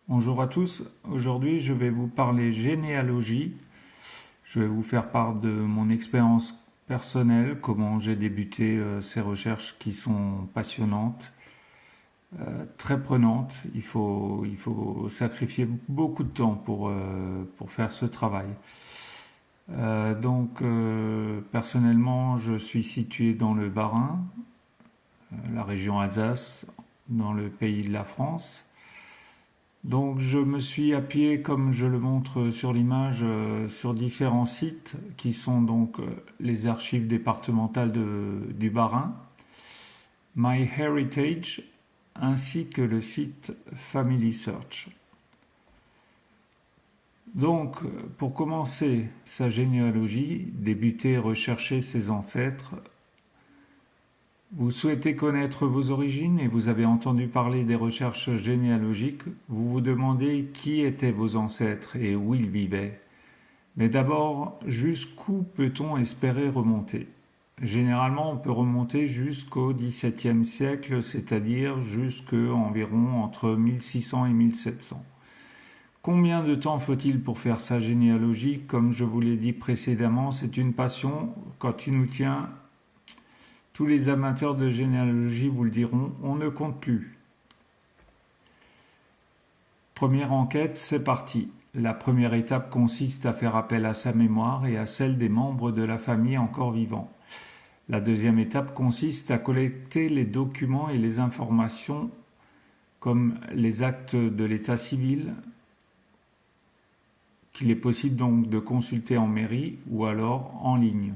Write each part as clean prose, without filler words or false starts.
Bonjour à tous, aujourd'hui je vais vous parler généalogie. Je vais vous faire part de mon expérience personnelle, comment j'ai débuté ces recherches qui sont passionnantes, très prenantes. Il faut sacrifier beaucoup de temps pour faire ce travail. Personnellement, je suis situé dans le Bas-Rhin, la région Alsace, dans le pays de la France. Donc je me suis appuyé, comme je le montre sur l'image, sur différents sites qui sont donc les archives départementales du Bas-Rhin, MyHeritage, ainsi que le site Family Search. Donc, pour commencer sa généalogie, débuter et rechercher ses ancêtres, vous souhaitez connaître vos origines et vous avez entendu parler des recherches généalogiques, vous vous demandez qui étaient vos ancêtres et où ils vivaient. Mais d'abord, jusqu'où peut-on espérer remonter? Généralement, on peut remonter jusqu'au XVIIe siècle, c'est-à-dire jusqu'environ entre 1600 et 1700. Combien de temps faut-il pour faire sa généalogie? Comme je vous l'ai dit précédemment, c'est une passion. Quand il nous tient, tous les amateurs de généalogie vous le diront, on ne compte plus. Première enquête, c'est parti. La première étape consiste à faire appel à sa mémoire et à celle des membres de la famille encore vivants. La deuxième étape consiste à collecter les documents et les informations comme les actes de l'état civil, qu'il est possible donc de consulter en mairie ou alors en ligne.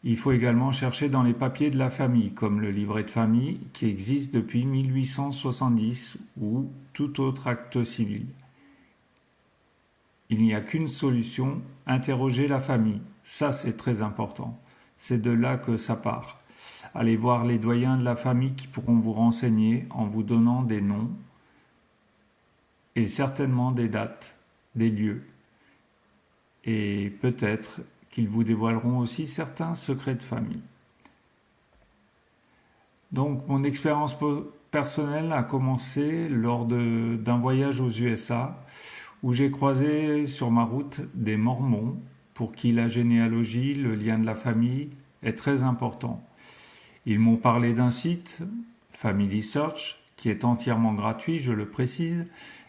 Il faut également chercher dans les papiers de la famille, comme le livret de famille qui existe depuis 1870 ou tout autre acte civil. Il n'y a qu'une solution, interroger la famille. Ça, c'est très important. C'est de là que ça part. Allez voir les doyens de la famille qui pourront vous renseigner en vous donnant des noms et certainement des dates, des lieux. Et peut-être qu'ils vous dévoileront aussi certains secrets de famille. Donc mon expérience personnelle a commencé lors d'un voyage aux USA où j'ai croisé sur ma route des Mormons pour qui la généalogie, le lien de la famille est très important. Ils m'ont parlé d'un site, Family Search, qui est entièrement gratuit, je le précise,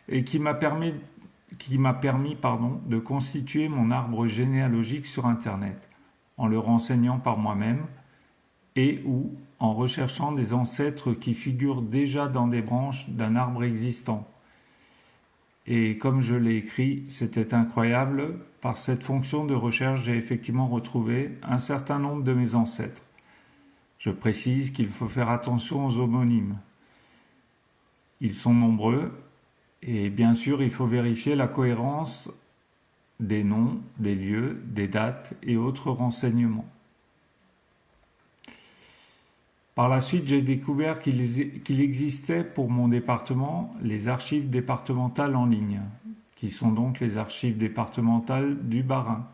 et qui m'a permis de constituer mon arbre généalogique sur Internet, en le renseignant par moi-même et ou en recherchant des ancêtres qui figurent déjà dans des branches d'un arbre existant. Et comme je l'ai écrit, c'était incroyable, par cette fonction de recherche, j'ai effectivement retrouvé un certain nombre de mes ancêtres. Je précise qu'il faut faire attention aux homonymes. Ils sont nombreux, et bien sûr, il faut vérifier la cohérence des noms, des lieux, des dates et autres renseignements. Par la suite, j'ai découvert qu'il existait pour mon département les archives départementales en ligne, qui sont donc les archives départementales du Bas-Rhin.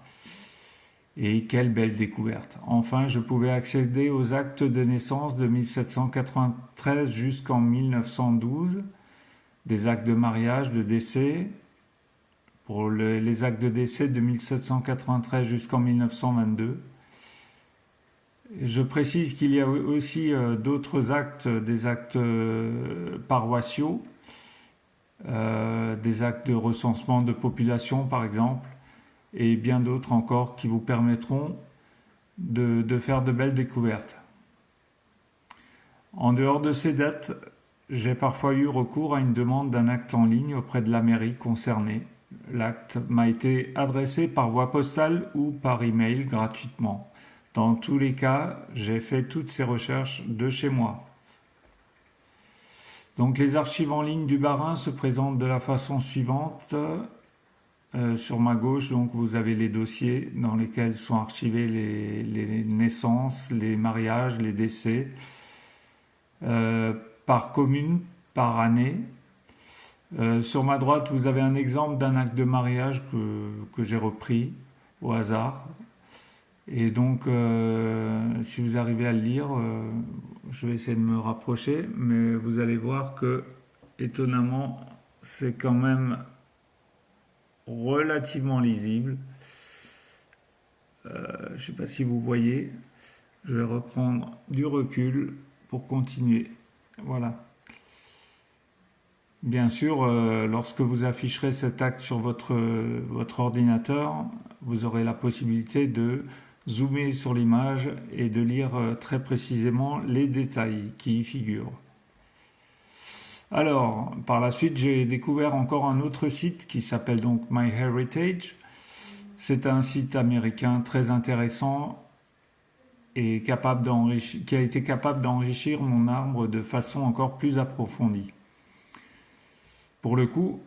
Et quelle belle découverte! Enfin, je pouvais accéder aux actes de naissance de 1793 jusqu'en 1912, des actes de mariage, de décès, pour les actes de décès de 1793 jusqu'en 1922. Je précise qu'il y a aussi d'autres actes, des actes paroissiaux, des actes de recensement de population par exemple, et bien d'autres encore qui vous permettront de faire de belles découvertes. En dehors de ces dates, j'ai parfois eu recours à une demande d'un acte en ligne auprès de la mairie concernée. L'acte m'a été adressé par voie postale ou par email gratuitement. Dans tous les cas, j'ai fait toutes ces recherches de chez moi. Donc les archives en ligne du Bas-Rhin se présentent de la façon suivante. Sur ma gauche, donc, vous avez les dossiers dans lesquels sont archivés les naissances, les mariages, les décès, par commune, par année. Sur ma droite, vous avez un exemple d'un acte de mariage que j'ai repris au hasard. Et donc, si vous arrivez à le lire, je vais essayer de me rapprocher, mais vous allez voir que, étonnamment, c'est quand même relativement lisible. Je ne sais pas si vous voyez. Je vais reprendre du recul pour continuer. Voilà. Bien sûr, lorsque vous afficherez cet acte sur votre ordinateur, vous aurez la possibilité de zoomer sur l'image et de lire très précisément les détails qui y figurent. Alors, par la suite, j'ai découvert encore un autre site qui s'appelle donc MyHeritage. C'est un site américain très intéressant et qui a été capable d'enrichir mon arbre de façon encore plus approfondie. Pour le coup,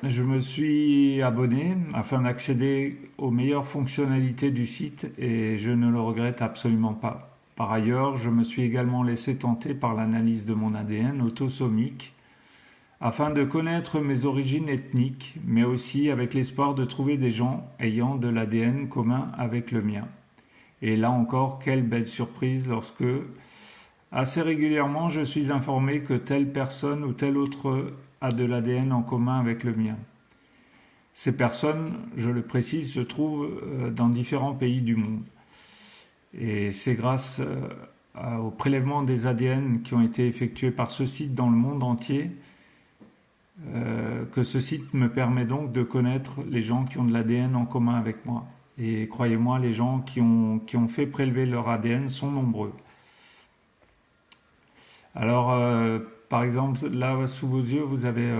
je me suis abonné afin d'accéder aux meilleures fonctionnalités du site et je ne le regrette absolument pas. Par ailleurs, je me suis également laissé tenter par l'analyse de mon ADN autosomique afin de connaître mes origines ethniques, mais aussi avec l'espoir de trouver des gens ayant de l'ADN commun avec le mien. Et là encore, quelle belle surprise lorsque, assez régulièrement, je suis informé que telle personne ou telle autre a de l'ADN en commun avec le mien. Ces personnes, je le précise, se trouvent dans différents pays du monde. Et c'est grâce au prélèvement des ADN qui ont été effectués par ce site dans le monde entier que ce site me permet donc de connaître les gens qui ont de l'ADN en commun avec moi. Et croyez-moi, les gens qui ont fait prélever leur ADN sont nombreux. Alors, par exemple, là, sous vos yeux, vous avez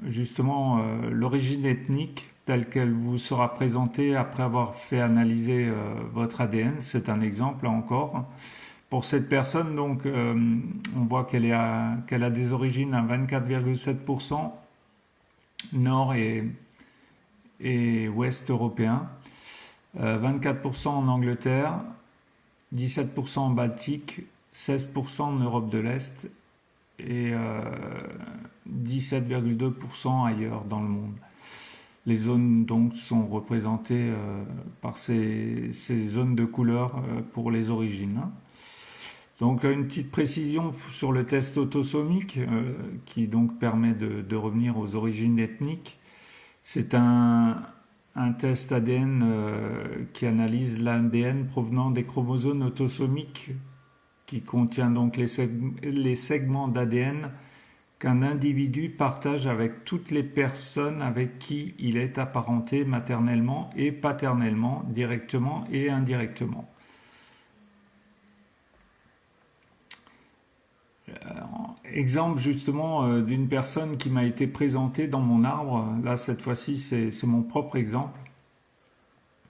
justement l'origine ethnique telle qu'elle vous sera présentée après avoir fait analyser votre ADN. C'est un exemple, là encore. Pour cette personne, donc, on voit qu'elle a des origines à 24,7% nord et ouest européen, 24% en Angleterre, 17% en Baltique, 16% en Europe de l'Est et 17,2% ailleurs dans le monde. Les zones donc sont représentées par ces zones de couleur pour les origines. Donc une petite précision sur le test autosomique qui donc permet de revenir aux origines ethniques. C'est un test ADN qui analyse l'ADN provenant des chromosomes autosomiques qui contient donc les segments d'ADN qu'un individu partage avec toutes les personnes avec qui il est apparenté maternellement et paternellement, directement et indirectement. Exemple justement d'une personne qui m'a été présentée dans mon arbre. Là, cette fois-ci, c'est mon propre exemple.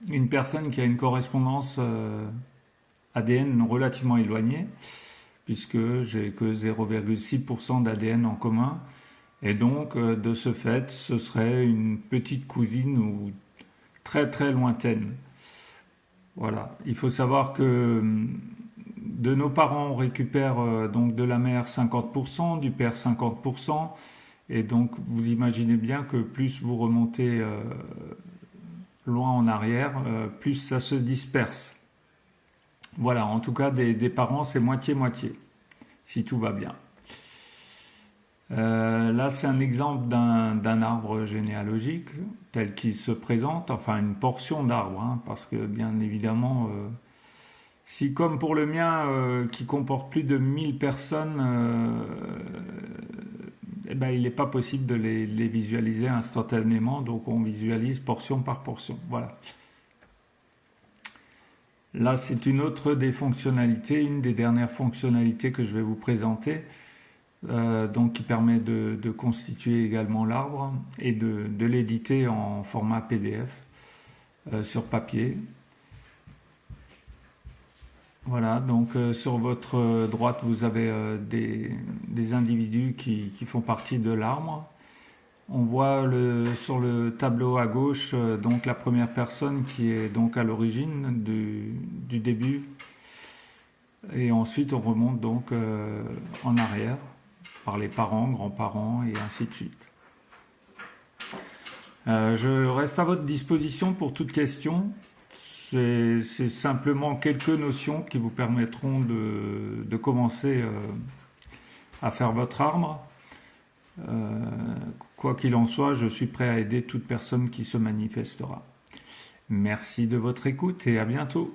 Une personne qui a une correspondance ADN relativement éloignée, puisque j'ai que 0,6% d'ADN en commun. Et donc, de ce fait, ce serait une petite cousine ou très très lointaine. Voilà. Il faut savoir que de nos parents, on récupère donc de la mère 50%, du père 50%, et donc vous imaginez bien que plus vous remontez loin en arrière, plus ça se disperse. Voilà, en tout cas des parents c'est moitié-moitié, si tout va bien. Là c'est un exemple d'un arbre généalogique tel qu'il se présente, enfin une portion d'arbre, hein, parce que bien évidemment... si comme pour le mien qui comporte plus de 1000 personnes, il n'est pas possible de les visualiser instantanément, donc on visualise portion par portion. Voilà. Là, c'est une autre des fonctionnalités, une des dernières fonctionnalités que je vais vous présenter, donc qui permet de constituer également l'arbre et de l'éditer en format PDF sur papier. Voilà, donc sur votre droite, vous avez des individus qui font partie de l'arbre. On voit sur le tableau à gauche donc la première personne qui est donc à l'origine du début. Et ensuite, on remonte donc en arrière par les parents, grands-parents et ainsi de suite. Je reste à votre disposition pour toute question. C'est simplement quelques notions qui vous permettront de commencer à faire votre arbre. Quoi qu'il en soit, je suis prêt à aider toute personne qui se manifestera. Merci de votre écoute et à bientôt.